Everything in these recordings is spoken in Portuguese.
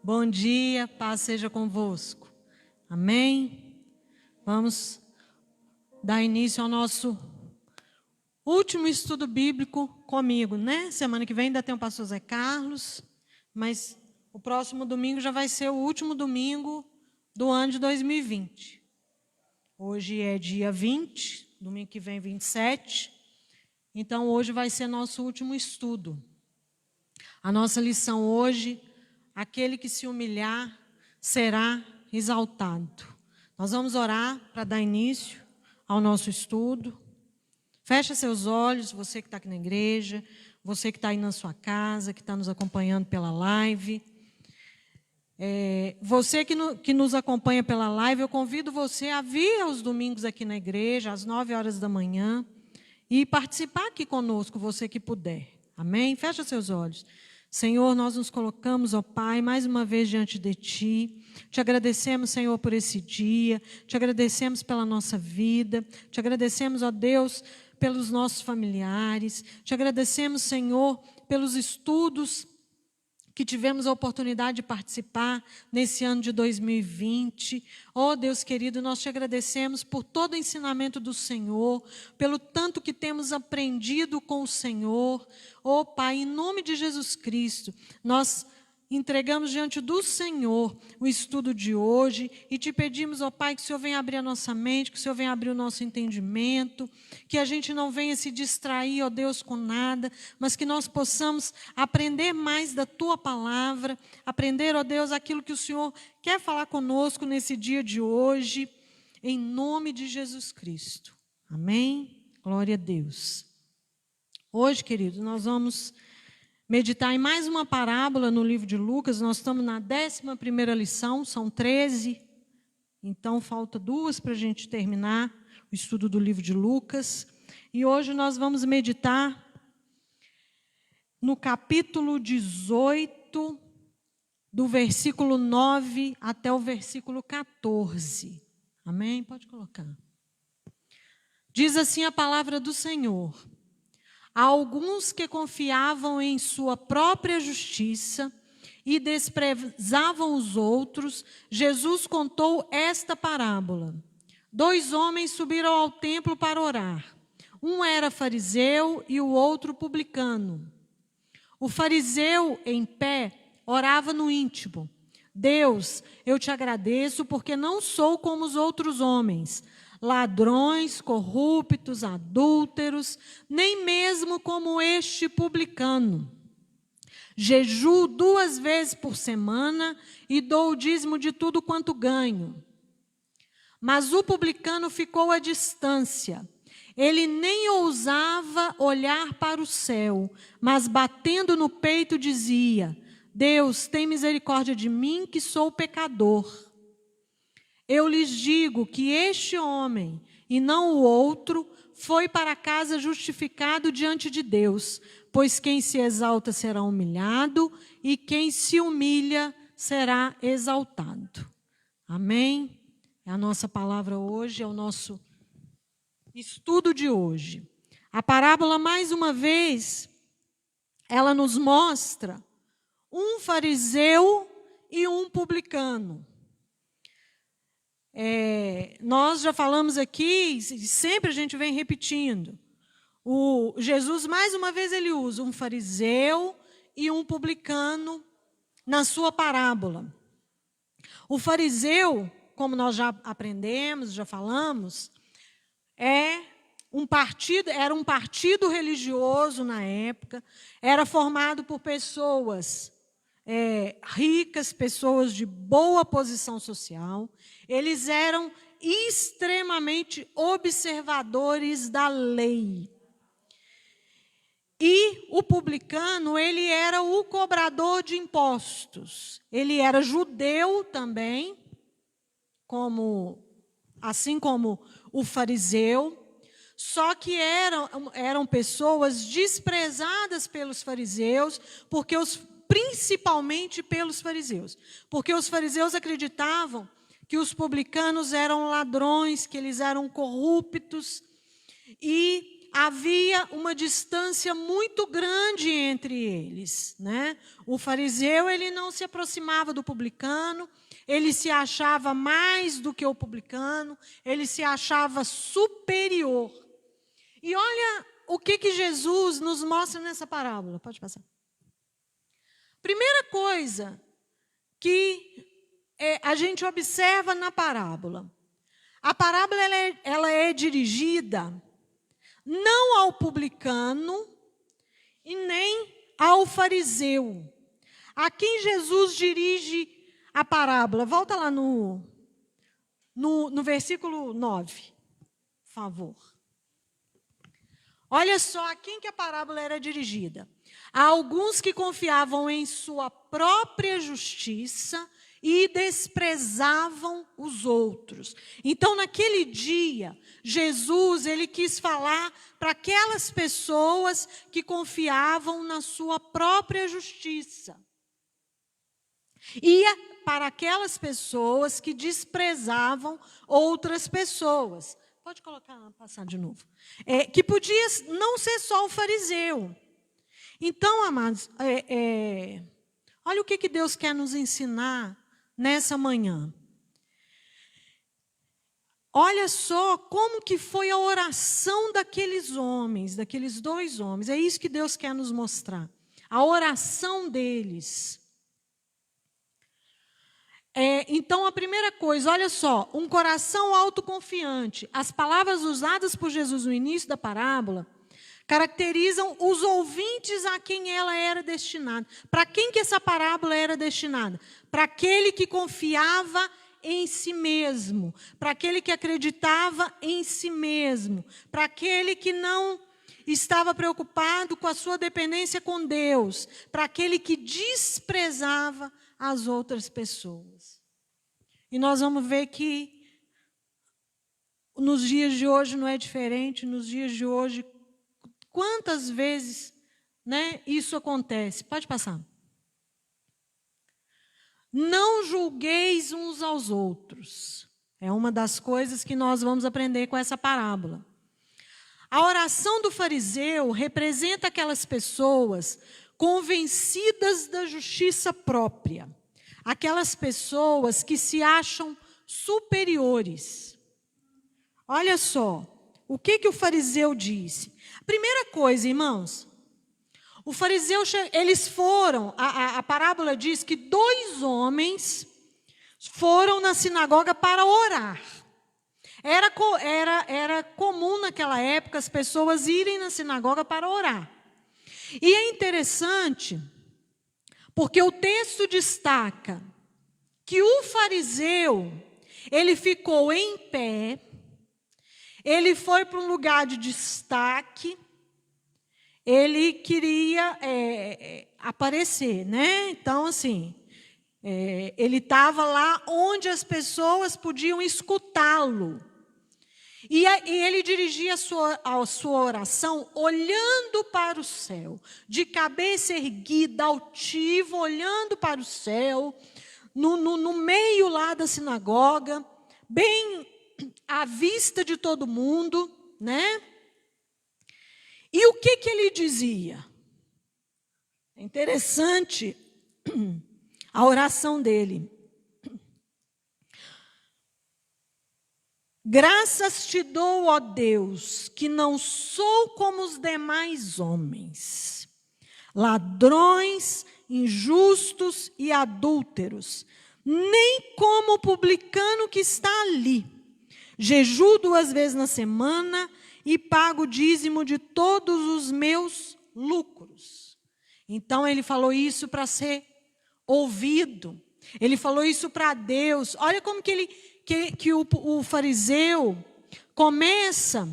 Bom dia, paz seja convosco. Amém? Vamos dar início ao nosso último estudo bíblico comigo, né? Semana que vem ainda tem o pastor Zé Carlos, mas o próximo domingo já vai ser o último domingo do ano de 2020. Hoje é dia 20, domingo que vem 27. Então hoje vai ser nosso último estudo. A nossa lição hoje: aquele que se humilhar será exaltado. Nós vamos orar para dar início ao nosso estudo. Fecha seus olhos, você que está aqui na igreja, você que está aí na sua casa, que está nos acompanhando pela live. Você que nos acompanha pela live, eu convido você a vir aos domingos aqui na igreja, às 9 horas da manhã, e participar aqui conosco, você que puder. Amém? Fecha seus olhos. Senhor, nós nos colocamos, ó Pai, mais uma vez diante de Ti. Te agradecemos, Senhor, por esse dia. Te agradecemos pela nossa vida. Te agradecemos, ó Deus, pelos nossos familiares. Te agradecemos, Senhor, pelos estudos que tivemos a oportunidade de participar nesse ano de 2020. Ó Deus querido, nós te agradecemos por todo o ensinamento do Senhor, pelo tanto que temos aprendido com o Senhor. Ó Pai, em nome de Jesus Cristo, nós entregamos diante do Senhor o estudo de hoje e te pedimos, ó Pai, que o Senhor venha abrir a nossa mente, que o Senhor venha abrir o nosso entendimento, que a gente não venha se distrair, ó Deus, com nada, mas que nós possamos aprender mais da Tua palavra, aprender, ó Deus, aquilo que o Senhor quer falar conosco nesse dia de hoje, em nome de Jesus Cristo. Amém? Glória a Deus. Hoje, queridos, nós vamos meditar em mais uma parábola no livro de Lucas. Nós estamos na 11ª lição, são 13. Então, falta 2 para a gente terminar o estudo do livro de Lucas. E hoje nós vamos meditar no capítulo 18, do versículo 9 até o versículo 14. Amém? Pode colocar. Diz assim a palavra do Senhor: há alguns que confiavam em sua própria justiça e desprezavam os outros. Jesus contou esta parábola. 2 homens subiram ao templo para orar. Um era fariseu e o outro publicano. O fariseu, em pé, orava no íntimo: Deus, eu te agradeço porque não sou como os outros homens, ladrões, corruptos, adúlteros, nem mesmo como este publicano. Jejuo 2 vezes por semana e dou o dízimo de tudo quanto ganho. Mas o publicano ficou à distância. Ele nem ousava olhar para o céu, mas batendo no peito dizia: Deus, tem misericórdia de mim, que sou pecador. Eu lhes digo que este homem, e não o outro, foi para casa justificado diante de Deus, pois quem se exalta será humilhado, e quem se humilha será exaltado. Amém? É a nossa palavra hoje, é o nosso estudo de hoje. A parábola, mais uma vez, ela nos mostra um fariseu e um publicano. Nós já falamos aqui, sempre a gente vem repetindo. Jesus, mais uma vez, ele usa um fariseu e um publicano na sua parábola. O fariseu, como nós já aprendemos, já falamos, era um partido religioso na época, era formado por pessoas ricas, pessoas de boa posição social. Eles eram extremamente observadores da lei. E o publicano, ele era o cobrador de impostos. Ele era judeu também, assim como o fariseu, só que eram pessoas desprezadas pelos fariseus, principalmente pelos fariseus, porque os fariseus acreditavam que os publicanos eram ladrões, que eles eram corruptos, e havia uma distância muito grande entre eles, né? O fariseu, ele não se aproximava do publicano, ele se achava mais do que o publicano, ele se achava superior. E olha o que Jesus nos mostra nessa parábola. Pode passar. Primeira coisa que a gente observa na parábola. A parábola ela é dirigida não ao publicano e nem ao fariseu. A quem Jesus dirige a parábola? Volta lá no versículo 9, por favor. Olha só a quem que a parábola era dirigida. A alguns que confiavam em sua própria justiça e desprezavam os outros. Então, naquele dia, Jesus, ele quis falar para aquelas pessoas que confiavam na sua própria justiça. E para aquelas pessoas que desprezavam outras pessoas. Pode passar de novo. Que podia não ser só o fariseu. Então, amados, olha o que Deus quer nos ensinar nessa manhã. Olha só como que foi a oração daqueles homens, daqueles dois homens. É isso que Deus quer nos mostrar. A oração deles. Então, a primeira coisa, olha só, um coração autoconfiante. As palavras usadas por Jesus no início da parábola caracterizam os ouvintes a quem ela era destinada. Para quem que essa parábola era destinada? Para aquele que confiava em si mesmo, para aquele que acreditava em si mesmo, para aquele que não estava preocupado com a sua dependência com Deus, para aquele que desprezava as outras pessoas. E nós vamos ver que nos dias de hoje não é diferente, nos dias de hoje, quantas vezes, né, isso acontece? Pode passar. Não julgueis uns aos outros. É uma das coisas que nós vamos aprender com essa parábola. A oração do fariseu representa aquelas pessoas convencidas da justiça própria. Aquelas pessoas que se acham superiores. Olha só, o que o fariseu disse? Primeira coisa, irmãos, o fariseu, eles foram, a parábola diz que 2 homens foram na sinagoga para orar. Era comum naquela época as pessoas irem na sinagoga para orar. E é interessante, porque o texto destaca que o fariseu, ele ficou em pé, ele foi para um lugar de destaque, ele queria aparecer, né? Então, assim, ele estava lá onde as pessoas podiam escutá-lo. E ele dirigia a sua oração olhando para o céu, de cabeça erguida, altivo, olhando para o céu, no meio lá da sinagoga, bem à vista de todo mundo, né? E o que ele dizia? É interessante a oração dele. Graças te dou, ó Deus, que não sou como os demais homens, ladrões, injustos e adúlteros, nem como o publicano que está ali. Jejuo 2 vezes na semana e pago o dízimo de todos os meus lucros. Então, ele falou isso para ser ouvido. Ele falou isso para Deus. Olha como que o fariseu começa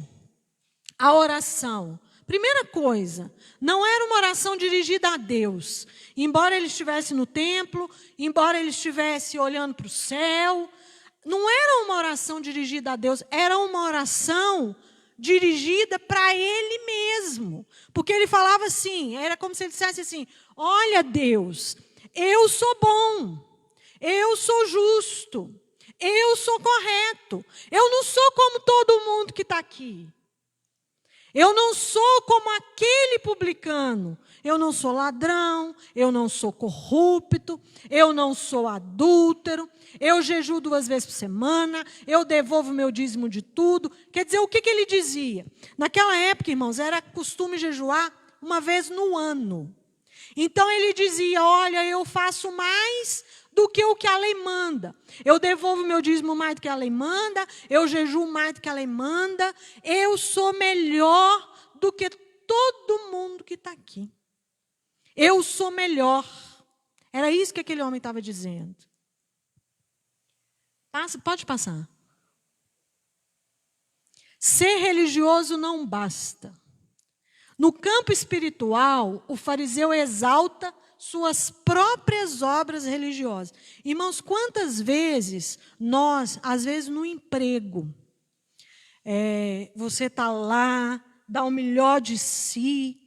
a oração. Primeira coisa, não era uma oração dirigida a Deus. Embora ele estivesse no templo, embora ele estivesse olhando para o céu, não era uma oração dirigida a Deus, era uma oração dirigida para ele mesmo. Porque ele falava assim, era como se ele dissesse assim: olha, Deus, eu sou bom, eu sou justo, eu sou correto, eu não sou como todo mundo que está aqui. Eu não sou como aquele publicano. Eu não sou ladrão, eu não sou corrupto, eu não sou adúltero, eu jejuo 2 vezes por semana, eu devolvo meu dízimo de tudo. Quer dizer, o que ele dizia? Naquela época, irmãos, era costume jejuar 1 vez no ano. Então ele dizia, olha, eu faço mais do que o que a lei manda. Eu devolvo meu dízimo mais do que a lei manda, eu jejuo mais do que a lei manda, eu sou melhor do que todo mundo que está aqui. Eu sou melhor. Era isso que aquele homem estava dizendo. Pode passar. Ser religioso não basta. No campo espiritual, o fariseu exalta suas próprias obras religiosas. Irmãos, quantas vezes nós, às vezes no emprego, você está lá, dá o melhor de si,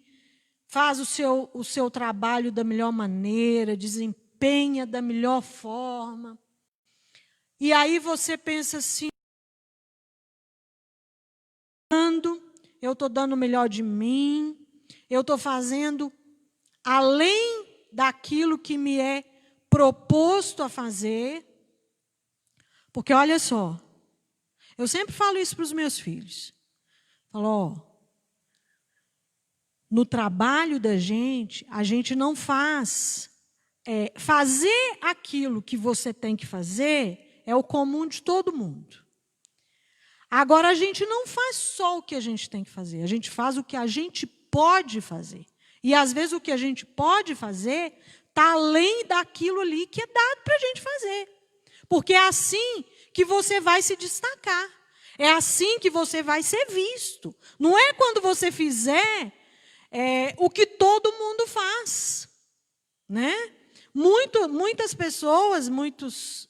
faz o seu trabalho da melhor maneira, desempenha da melhor forma. E aí você pensa assim, eu estou dando o melhor de mim, eu estou fazendo além daquilo que me é proposto a fazer. Porque olha só, eu sempre falo isso para os meus filhos. Falo, ó, no trabalho da gente, a gente não faz. Fazer aquilo que você tem que fazer é o comum de todo mundo. Agora, a gente não faz só o que a gente tem que fazer, a gente faz o que a gente pode fazer. E, às vezes, o que a gente pode fazer está além daquilo ali que é dado para a gente fazer. Porque é assim que você vai se destacar. É assim que você vai ser visto. Não é quando você fizer o que todo mundo faz. Né? Muitas pessoas, muitas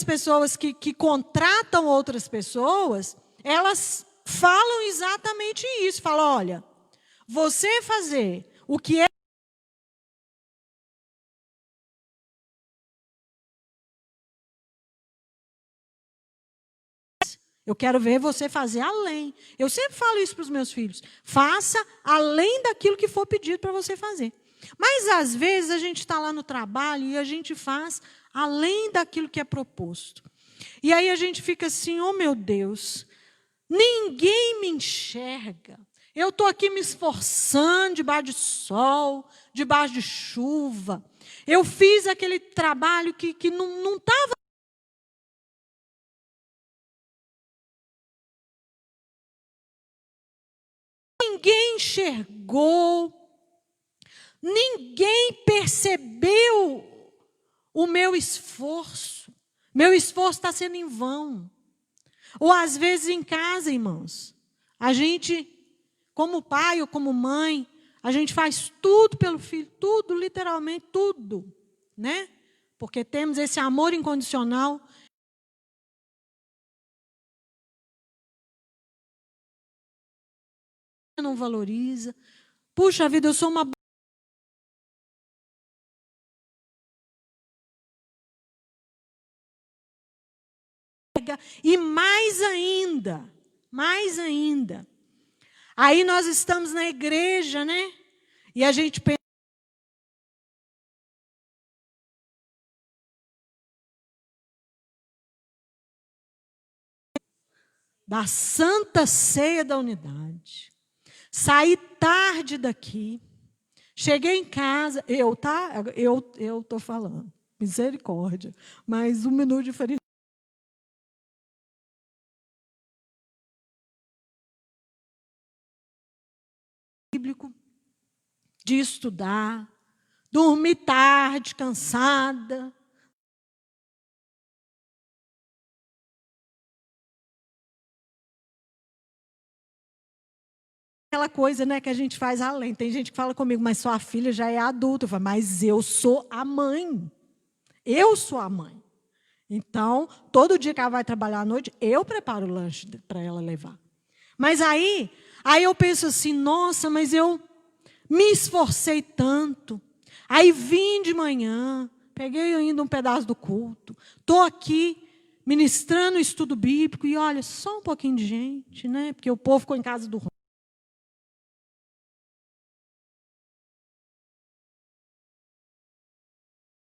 pessoas que contratam outras pessoas, elas falam exatamente isso. Falam, olha, você fazer o que é eu quero ver você fazer além. Eu sempre falo isso para os meus filhos. Faça além daquilo que for pedido para você fazer. Mas, às vezes, a gente está lá no trabalho e a gente faz além daquilo que é proposto. E aí a gente fica assim, oh meu Deus, ninguém me enxerga. Eu estou aqui me esforçando debaixo de sol, debaixo de chuva. Eu fiz aquele trabalho que não estava. Ninguém enxergou, ninguém percebeu o meu esforço. Meu esforço está sendo em vão. Ou às vezes em casa, irmãos, a gente, como pai ou como mãe, a gente faz tudo pelo filho, tudo, literalmente tudo, né? Porque temos esse amor incondicional. Não valoriza. Puxa vida, eu sou uma e mais ainda. Aí nós estamos na igreja, né? E a gente pensa da Santa Ceia da Unidade. Saí tarde daqui. Cheguei em casa, eu estou falando, misericórdia, mas 1 minuto de felicidade. Bíblico, de estudar, dormir tarde, cansada. Aquela coisa, né, que a gente faz além. Tem gente que fala comigo, mas sua filha já é adulta. Eu falo, mas eu sou a mãe. Eu sou a mãe. Então, todo dia que ela vai trabalhar à noite, eu preparo o lanche para ela levar. Mas aí eu penso assim, nossa, mas eu me esforcei tanto. Aí vim de manhã, peguei ainda um pedaço do culto. Estou aqui ministrando o estudo bíblico, e olha, só um pouquinho de gente, né? Porque o povo ficou em casa do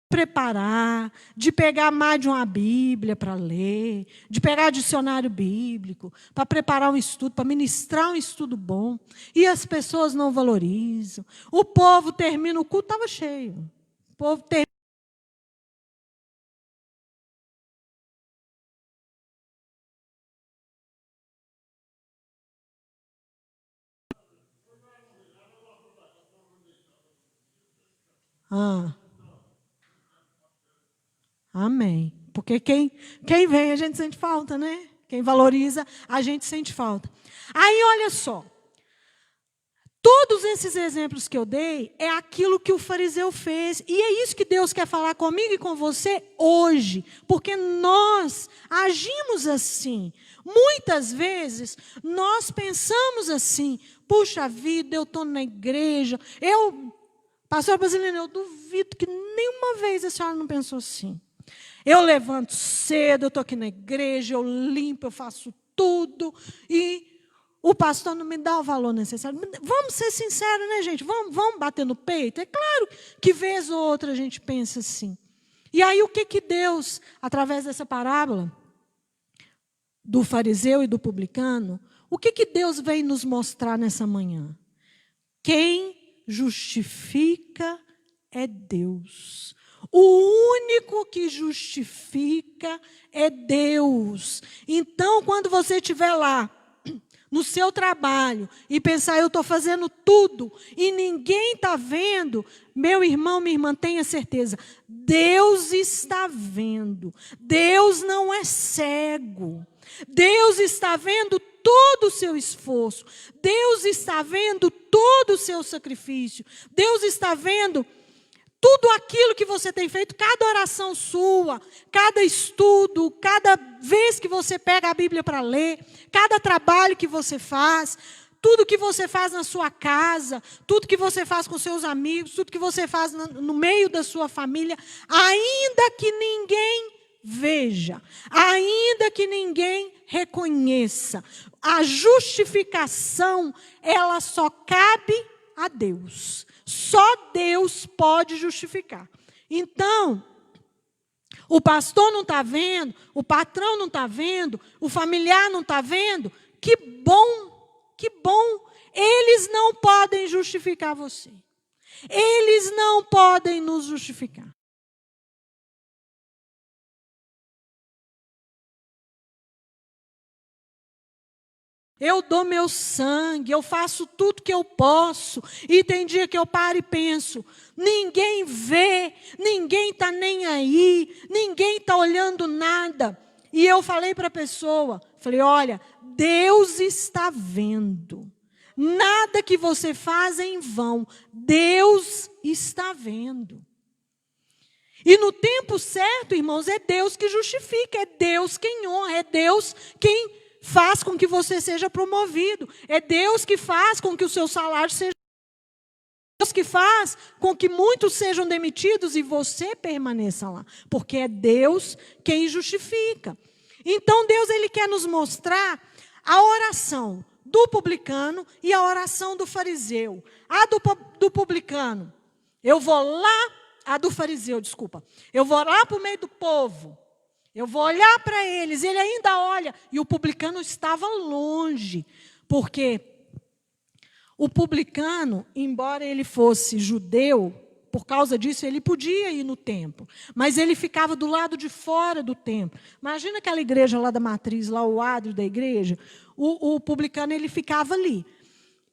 preparar, de pegar mais de uma Bíblia para ler, de pegar dicionário bíblico, para preparar um estudo, para ministrar um estudo bom, e as pessoas não valorizam. O povo termina, o culto estava cheio. O povo termina. Amém. Porque quem vem, a gente sente falta, né? Quem valoriza, a gente sente falta. Aí, olha só. Todos esses exemplos que eu dei é aquilo que o fariseu fez. E é isso que Deus quer falar comigo e com você hoje. Porque nós agimos assim. Muitas vezes, nós pensamos assim. Puxa vida, eu estou na igreja. Pastor Basilino, eu duvido que nenhuma vez a senhora não pensou assim. Eu levanto cedo, eu estou aqui na igreja, eu limpo, eu faço tudo. E o pastor não me dá o valor necessário. Vamos ser sinceros, né, gente? Vamos bater no peito? É claro que vez ou outra a gente pensa assim. E aí o que Deus, através dessa parábola do fariseu e do publicano, o que Deus vem nos mostrar nessa manhã? Quem justifica é Deus. O único que justifica é Deus. Então, quando você estiver lá, no seu trabalho, e pensar, eu estou fazendo tudo, e ninguém está vendo, meu irmão, minha irmã, tenha certeza, Deus está vendo. Deus não é cego. Deus está vendo todo o seu esforço. Deus está vendo todo o seu sacrifício. Deus está vendo tudo aquilo que você tem feito, cada oração sua, cada estudo, cada vez que você pega a Bíblia para ler, cada trabalho que você faz, tudo que você faz na sua casa, tudo que você faz com seus amigos, tudo que você faz no meio da sua família, ainda que ninguém veja, ainda que ninguém reconheça, a justificação, ela só cabe a Deus. Só Deus pode justificar. Então, o pastor não está vendo, o patrão não está vendo, o familiar não está vendo. Que bom, que bom. Eles não podem justificar você. Eles não podem nos justificar. Eu dou meu sangue, eu faço tudo que eu posso. E tem dia que eu paro e penso, ninguém vê, ninguém está nem aí, ninguém está olhando nada. E eu falei para a pessoa, falei, olha, Deus está vendo. Nada que você faz é em vão. Deus está vendo. E no tempo certo, irmãos, é Deus que justifica, é Deus quem honra, é Deus quem faz com que você seja promovido. É Deus que faz com que o seu salário seja. Deus que faz com que muitos sejam demitidos e você permaneça lá. Porque é Deus quem justifica. Então Deus, Ele quer nos mostrar a oração do publicano e a oração do fariseu. A do publicano, eu vou lá, a do fariseu, desculpa. Eu vou lá para o meio do povo. Eu vou olhar para eles, ele ainda olha. E o publicano estava longe, porque o publicano, embora ele fosse judeu, por causa disso ele podia ir no templo, mas ele ficava do lado de fora do templo. Imagina aquela igreja lá da matriz, lá o ádrio da igreja, o publicano ele ficava ali.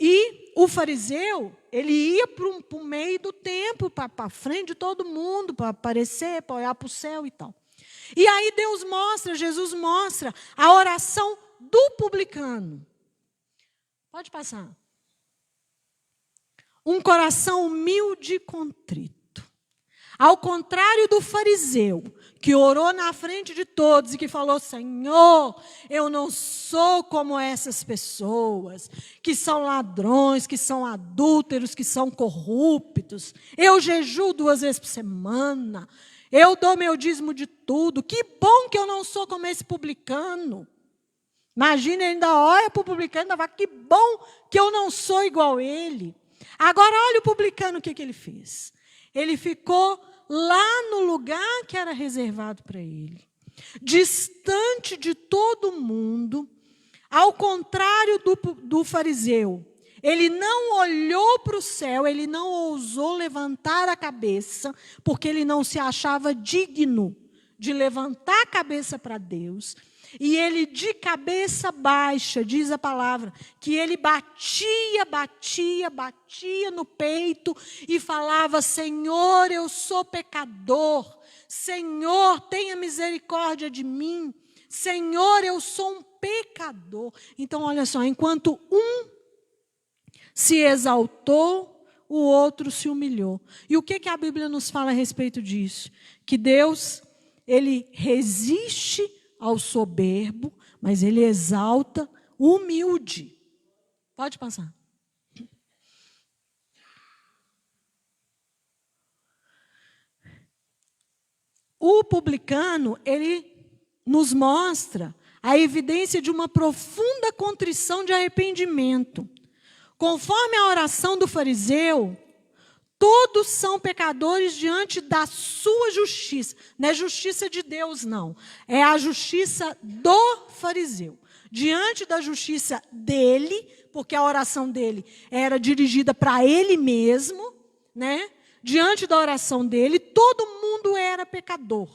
E o fariseu, ele ia para o meio do templo, para frente de todo mundo, para aparecer, para olhar para o céu e tal. E aí Deus mostra, Jesus mostra a oração do publicano. Pode passar. Um coração humilde e contrito. Ao contrário do fariseu, que orou na frente de todos e que falou, Senhor, eu não sou como essas pessoas, que são ladrões, que são adúlteros, que são corruptos. Eu jejuo 2 vezes por semana. Eu dou meu dízimo de tudo. Que bom que eu não sou como esse publicano. Imagina, ele ainda olha para o publicano e ainda fala, que bom que eu não sou igual ele. Agora, olha o publicano, o que ele fez. Ele ficou lá no lugar que era reservado para ele, distante de todo mundo, ao contrário do fariseu. Ele não olhou para o céu, ele não ousou levantar a cabeça, porque ele não se achava digno de levantar a cabeça para Deus. E ele, de cabeça baixa, diz a palavra, que ele batia no peito e falava, Senhor, eu sou pecador. Senhor, tenha misericórdia de mim. Senhor, eu sou um pecador. Então, olha só, enquanto um se exaltou, o outro se humilhou. E o que a Bíblia nos fala a respeito disso? Que Deus, ele resiste ao soberbo, mas ele exalta o humilde. Pode passar. O publicano, ele nos mostra a evidência de uma profunda contrição de arrependimento. Conforme a oração do fariseu, todos são pecadores diante da sua justiça. Não é justiça de Deus, não. É a justiça do fariseu. Diante da justiça dele, porque a oração dele era dirigida para ele mesmo, né? Diante da oração dele, todo mundo era pecador.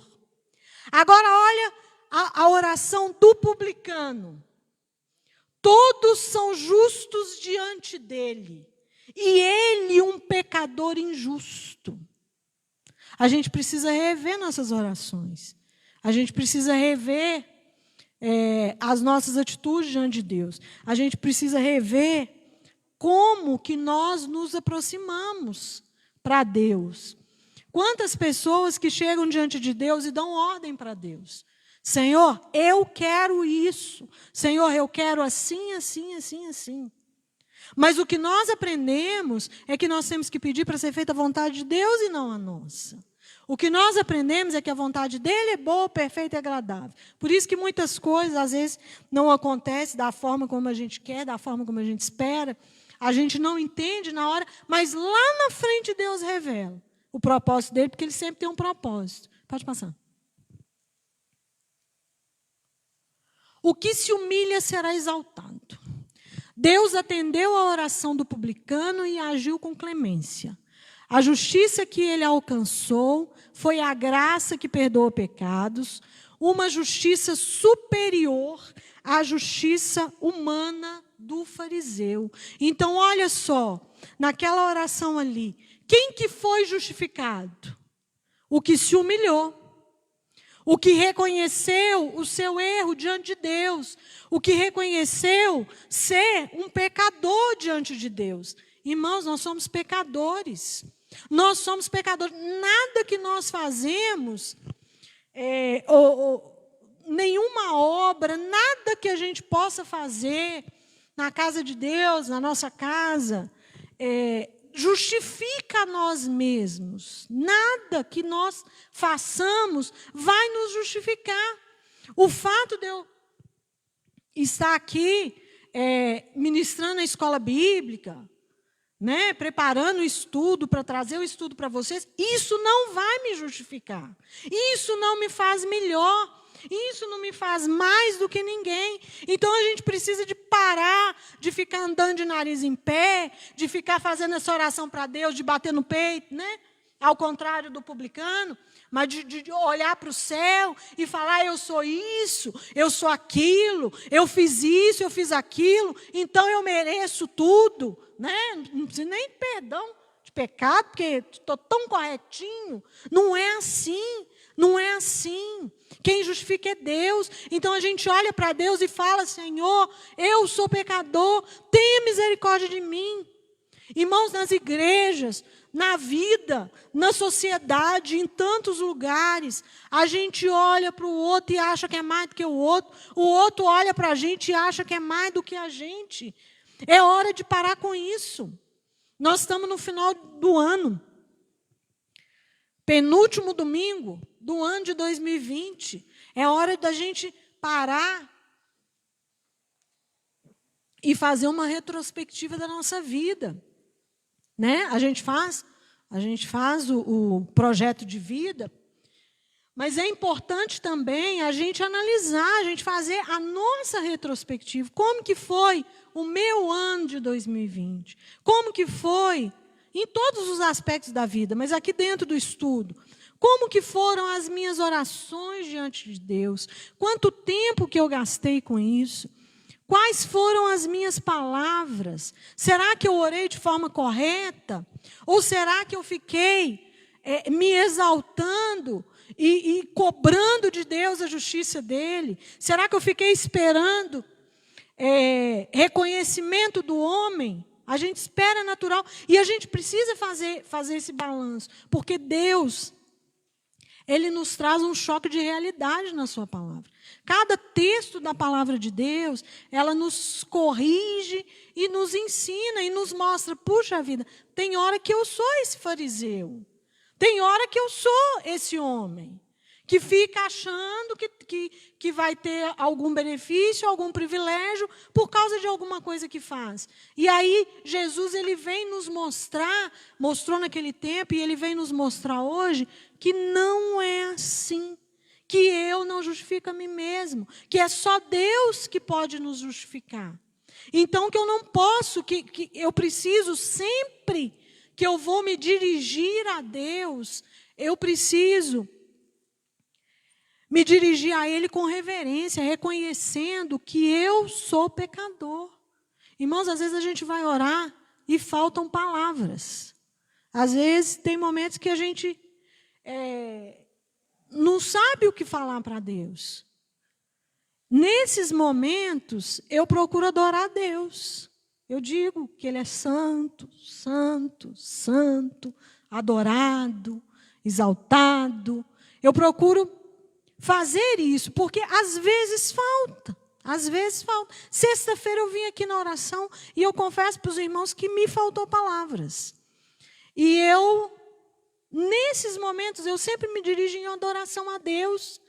Agora, olha a oração do publicano. Todos são justos diante dele. E ele, um pecador injusto. A gente precisa rever nossas orações. A gente precisa rever as nossas atitudes diante de Deus. A gente precisa rever como que nós nos aproximamos para Deus. Quantas pessoas que chegam diante de Deus e dão ordem para Deus. Senhor, eu quero isso. Senhor, eu quero assim, assim, assim, assim. Mas o que nós aprendemos é que nós temos que pedir para ser feita a vontade de Deus e não a nossa. O que nós aprendemos é que a vontade dele é boa, perfeita e agradável. Por isso que muitas coisas, às vezes, não acontecem da forma como a gente quer, da forma como a gente espera. A gente não entende na hora, mas lá na frente Deus revela o propósito dele, porque ele sempre tem um propósito. Pode passar. O que se humilha será exaltado. Deus atendeu a oração do publicano e agiu com clemência. A justiça que ele alcançou foi a graça que perdoa pecados, uma justiça superior à justiça humana do fariseu. Então, olha só, naquela oração ali, quem que foi justificado? O que se humilhou. O que reconheceu o seu erro diante de Deus. O que reconheceu ser um pecador diante de Deus. Irmãos, nós somos pecadores. Nós somos pecadores. Nada que nós fazemos, nenhuma obra, nada que a gente possa fazer na casa de Deus, na nossa casa, justifica a nós mesmos. Nada que nós façamos vai nos justificar. O fato de eu estar aqui ministrando a escola bíblica, né, preparando o estudo para trazer o estudo para vocês, isso não vai me justificar. Isso não me faz melhor. Isso não me faz mais do que ninguém. Então, a gente precisa de parar de ficar andando de nariz em pé, de ficar fazendo essa oração para Deus, de bater no peito, né? Ao contrário do publicano, mas de olhar para o céu e falar, eu sou isso, eu sou aquilo, eu fiz isso, eu fiz aquilo, então eu mereço tudo, né? Não preciso nem de perdão de pecado, porque estou tão corretinho. Não é assim. Não é assim. Quem justifica é Deus. Então a gente olha para Deus e fala, Senhor, eu sou pecador, tenha misericórdia de mim. Irmãos, nas igrejas, na vida, na sociedade, em tantos lugares, a gente olha para o outro e acha que é mais do que o outro olha para a gente e acha que é mais do que a gente. É hora de parar com isso. Nós estamos no final do ano. penúltimo domingo do ano de 2020. É hora da gente parar e fazer uma retrospectiva da nossa vida. Né? A gente faz o projeto de vida, mas é importante também a gente analisar, a gente fazer a nossa retrospectiva. Como que foi o meu ano de 2020? Como que foi em todos os aspectos da vida, mas aqui dentro do estudo? Como que foram as minhas orações diante de Deus? Quanto tempo que eu gastei com isso? Quais foram as minhas palavras? Será que eu orei de forma correta? Ou será que eu fiquei me exaltando e cobrando de Deus a justiça dele? Será que eu fiquei esperando reconhecimento do homem? A gente espera natural e a gente precisa fazer esse balanço, porque Deus, Ele nos traz um choque de realidade na sua palavra. Cada texto da palavra de Deus, ela nos corrige e nos ensina e nos mostra, puxa vida, tem hora que eu sou esse fariseu, tem hora que eu sou esse homem, que fica achando que vai ter algum benefício, algum privilégio, por causa de alguma coisa que faz. E aí, Jesus, ele vem nos mostrar, mostrou naquele tempo, e ele vem nos mostrar hoje, que não é assim, que eu não justifico a mim mesmo, que é só Deus que pode nos justificar. Então, que eu não posso, que eu preciso sempre que eu vou me dirigir a Deus, eu preciso me dirigir a Ele com reverência, reconhecendo que eu sou pecador. Irmãos, às vezes a gente vai orar e faltam palavras. Às vezes tem momentos que a gente não sabe o que falar para Deus. Nesses momentos, eu procuro adorar a Deus. Eu digo que Ele é santo, santo, santo, adorado, exaltado. Eu procuro fazer isso, porque às vezes falta. Às vezes falta. Sexta-feira eu vim aqui na oração e eu confesso para os irmãos que me faltou palavras. E nesses momentos, eu sempre me dirijo em adoração a Deus,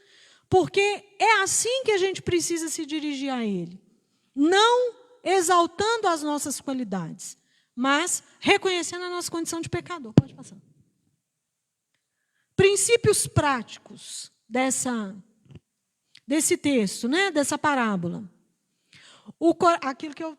porque é assim que a gente precisa se dirigir a Ele. Não exaltando as nossas qualidades, mas reconhecendo a nossa condição de pecador. Pode passar. Princípios práticos desse texto, né, dessa parábola. Aquilo que eu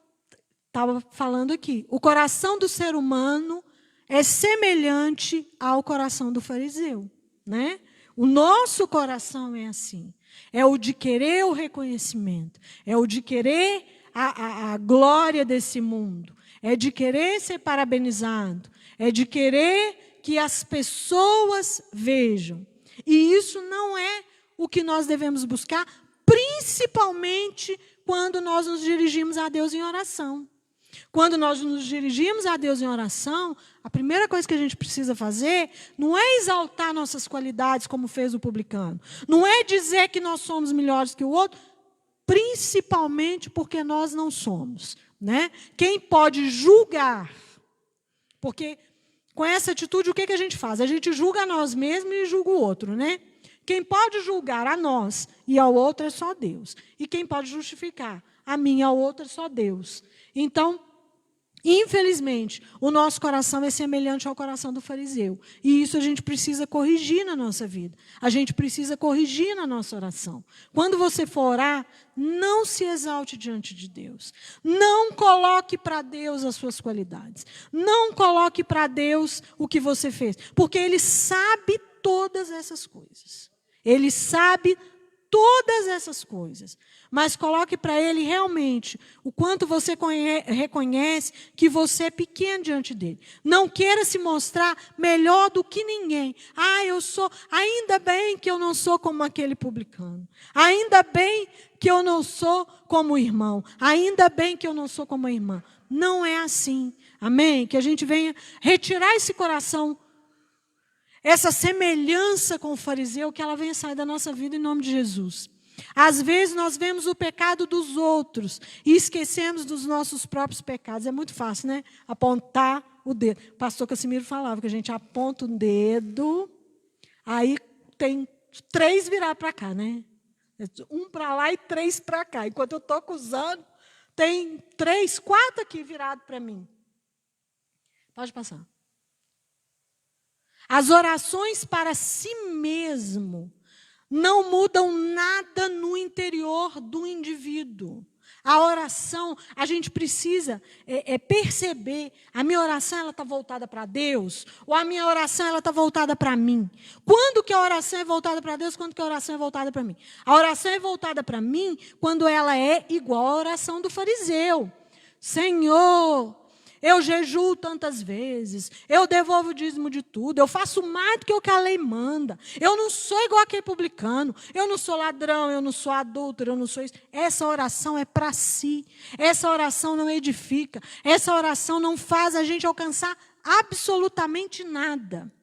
estava falando aqui. O coração do ser humano é semelhante ao coração do fariseu, né? O nosso coração é assim. É o de querer o reconhecimento. É o de querer a glória desse mundo. É de querer ser parabenizado. É de querer que as pessoas vejam. E isso não é o que nós devemos buscar, principalmente quando nós nos dirigimos a Deus em oração. Quando nós nos dirigimos a Deus em oração, a primeira coisa que a gente precisa fazer não é exaltar nossas qualidades, como fez o publicano. Não é dizer que nós somos melhores que o outro, principalmente porque nós não somos. Né? Quem pode julgar? Porque com essa atitude, o que a gente faz? A gente julga a nós mesmos e julga o outro, né? Quem pode julgar a nós e ao outro é só Deus. E quem pode justificar a mim e ao outro é só Deus. Então, infelizmente, o nosso coração é semelhante ao coração do fariseu. E isso a gente precisa corrigir na nossa vida. A gente precisa corrigir na nossa oração. Quando você for orar, não se exalte diante de Deus. Não coloque para Deus as suas qualidades. Não coloque para Deus o que você fez. Porque Ele sabe todas essas coisas. Ele sabe todas essas coisas. Mas coloque para Ele realmente o quanto você reconhece que você é pequeno diante dEle. Não queira se mostrar melhor do que ninguém. Ainda bem que eu não sou como aquele publicano. Ainda bem que eu não sou como o irmão. Ainda bem que eu não sou como a irmã. Não é assim. Amém? Que a gente venha retirar esse coração, essa semelhança com o fariseu, que ela venha sair da nossa vida em nome de Jesus. Às vezes nós vemos o pecado dos outros e esquecemos dos nossos próprios pecados. É muito fácil, né? Apontar o dedo. O pastor Casimiro falava que a gente aponta o dedo Aí tem 3 virados para cá, né? Um para lá e 3 para cá. Enquanto eu estou acusando, tem 3, 4 aqui virados para mim. Pode passar. As orações para si mesmo não mudam nada no interior do indivíduo. A oração, a gente precisa perceber, a minha oração ela está voltada para Deus, ou a minha oração ela está voltada para mim. Quando que a oração é voltada para Deus, quando que a oração é voltada para mim? A oração é voltada para mim quando ela é igual à oração do fariseu. Senhor, eu jejuo tantas vezes, eu devolvo o dízimo de tudo, eu faço mais do que a lei manda, eu não sou igual aquele publicano, eu não sou ladrão, eu não sou adúltero, eu não sou isso. Essa oração é para si, essa oração não edifica, essa oração não faz a gente alcançar absolutamente nada.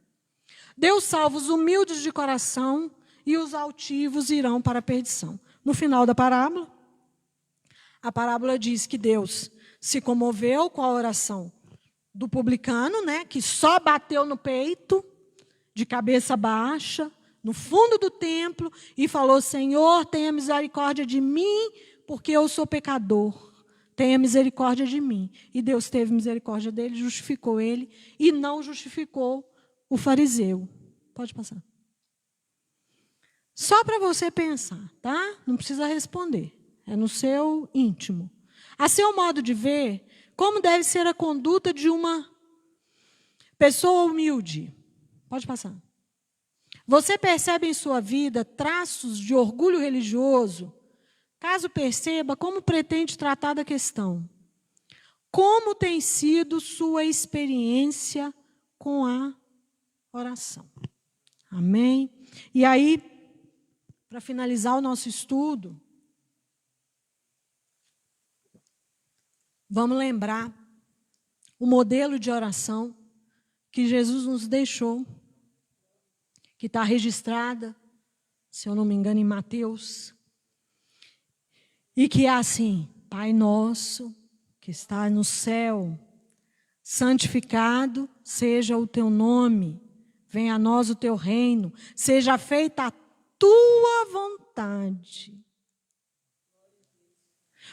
Deus salva os humildes de coração e os altivos irão para a perdição. No final da parábola, a parábola diz que Deus se comoveu com a oração do publicano, né, que só bateu no peito, de cabeça baixa, no fundo do templo, e falou: Senhor, tenha misericórdia de mim, porque eu sou pecador. Tenha misericórdia de mim. E Deus teve misericórdia dele, justificou ele, e não justificou o fariseu. Pode passar. Só para você pensar, tá? Não precisa responder. É no seu íntimo. A seu modo de ver, como deve ser a conduta de uma pessoa humilde? Pode passar. Você percebe em sua vida traços de orgulho religioso? Caso perceba, como pretende tratar da questão? Como tem sido sua experiência com a oração? Amém? E aí, para finalizar o nosso estudo, vamos lembrar o modelo de oração que Jesus nos deixou, que está registrada, se eu não me engano, em Mateus, e que é assim: Pai nosso que está no céu, santificado seja o teu nome, venha a nós o teu reino, seja feita a tua vontade.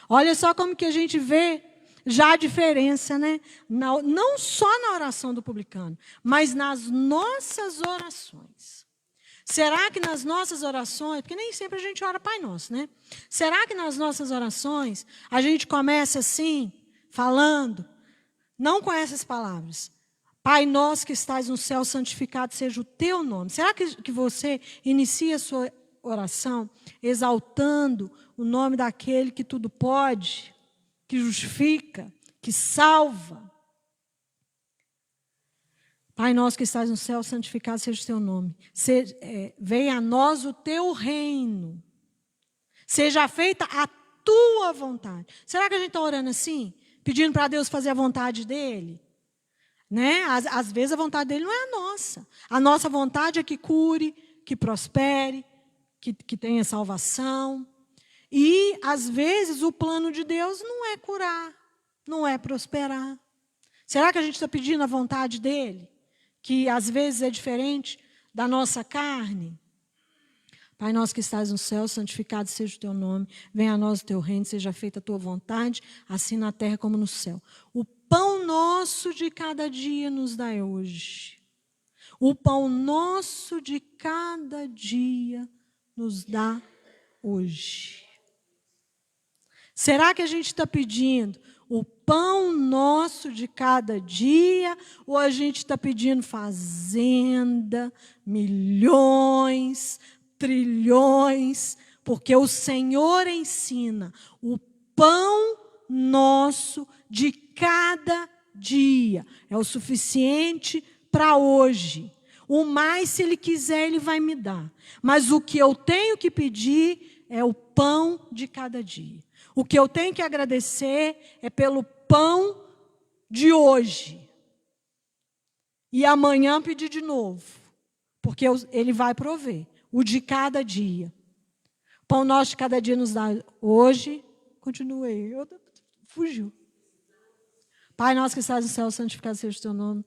Olha só como que a gente vê já a diferença, né? Não só na oração do publicano, mas nas nossas orações. Será que nas nossas orações, porque nem sempre a gente ora Pai Nosso, né? Será que nas nossas orações a gente começa assim, falando, não com essas palavras: Pai nosso que estás no céu, santificado seja o teu nome. Será que você inicia a sua oração exaltando o nome daquele que tudo pode, que justifica, que salva? Pai nosso que estás no céu, santificado seja o teu nome. Venha a nós o teu reino. Seja feita a tua vontade. Será que a gente está orando assim? Pedindo para Deus fazer a vontade dele? Né? Às vezes a vontade dele não é a nossa. A nossa vontade é que cure, que prospere, que tenha salvação. E, às vezes, o plano de Deus não é curar, não é prosperar. Será que a gente está pedindo a vontade dele? Que, às vezes, é diferente da nossa carne? Pai nosso que estás no céu, santificado seja o teu nome. Venha a nós o teu reino, seja feita a tua vontade, assim na terra como no céu. O pão nosso de cada dia nos dai hoje. O pão nosso de cada dia nos dá hoje. Será que a gente está pedindo o pão nosso de cada dia, ou a gente está pedindo fazenda, milhões, trilhões? Porque o Senhor ensina o pão nosso de cada dia. É o suficiente para hoje. O mais, se Ele quiser, Ele vai me dar. Mas o que eu tenho que pedir é o pão de cada dia. O que eu tenho que agradecer é pelo pão de hoje. E amanhã pedir de novo. Porque Ele vai prover. O de cada dia. O pão nosso de cada dia nos dá hoje. Continuei. Fugiu. Pai nosso que estás no céu, santificado seja o teu nome.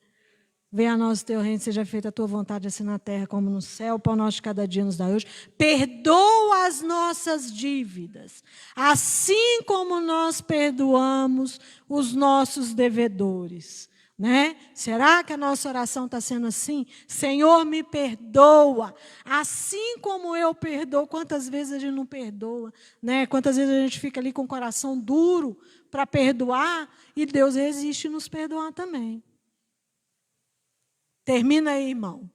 Venha a nós o teu reino, seja feita a tua vontade, assim na terra como no céu. O pão nosso de cada dia nos dá hoje. Perdoa as nossas dívidas, assim como nós perdoamos os nossos devedores. Né? Será que a nossa oração está sendo assim? Senhor, me perdoa, assim como eu perdoo. Quantas vezes a gente não perdoa? Né? Quantas vezes a gente fica ali com o coração duro para perdoar e Deus resiste nos perdoar também. Termina aí, irmão.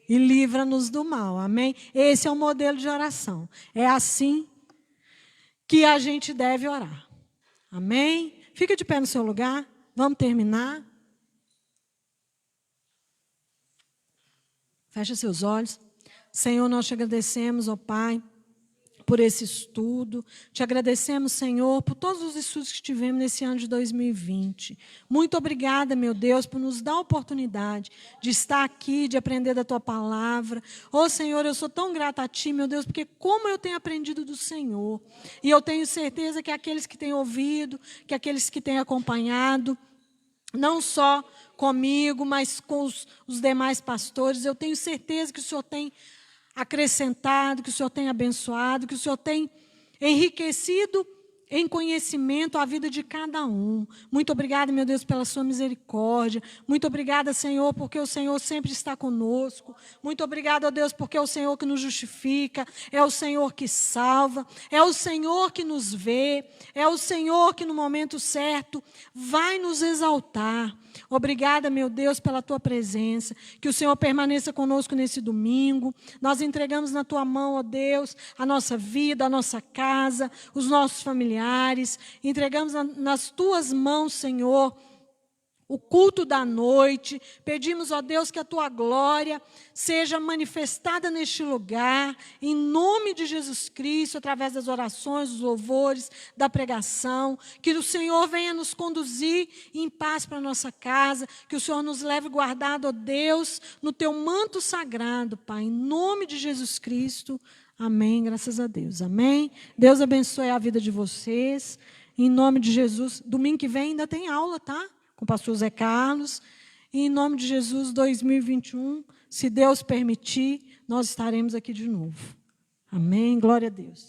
E livra-nos do mal, amém? Esse é o modelo de oração. É assim que a gente deve orar. Amém? Fica de pé no seu lugar. Vamos terminar. Fecha seus olhos. Senhor, nós te agradecemos, ó Pai, por esse estudo. Te agradecemos, Senhor, por todos os estudos que tivemos nesse ano de 2020. Muito obrigada, meu Deus, por nos dar a oportunidade de estar aqui, de aprender da Tua palavra. Ô, Senhor, eu sou tão grata a Ti, meu Deus, porque como eu tenho aprendido do Senhor. E eu tenho certeza que aqueles que têm ouvido, que aqueles que têm acompanhado, não só comigo, mas com os demais pastores, eu tenho certeza que o Senhor tem acrescentado, que o Senhor tem abençoado, que o Senhor tem enriquecido em conhecimento a vida de cada um. Muito obrigada, meu Deus, pela sua misericórdia. Muito obrigada, Senhor, porque o Senhor sempre está conosco. Muito obrigada, ó Deus, porque é o Senhor que nos justifica, é o Senhor que salva, é o Senhor que nos vê, é o Senhor que no momento certo vai nos exaltar. Obrigada, meu Deus, pela tua presença. Que o Senhor permaneça conosco nesse domingo. Nós entregamos na tua mão, ó Deus, a nossa vida, a nossa casa, os nossos familiares. Entregamos nas tuas mãos, Senhor, o culto da noite. Pedimos, ó Deus, que a tua glória seja manifestada neste lugar, em nome de Jesus Cristo, através das orações, dos louvores, da pregação. Que o Senhor venha nos conduzir em paz para a nossa casa, que o Senhor nos leve guardado, ó Deus, no teu manto sagrado, Pai, em nome de Jesus Cristo. Amém, graças a Deus. Amém. Deus abençoe a vida de vocês, em nome de Jesus. Domingo que vem ainda tem aula, tá? Com o pastor Zé Carlos, e em nome de Jesus, 2021, se Deus permitir, nós estaremos aqui de novo. Amém, glória a Deus.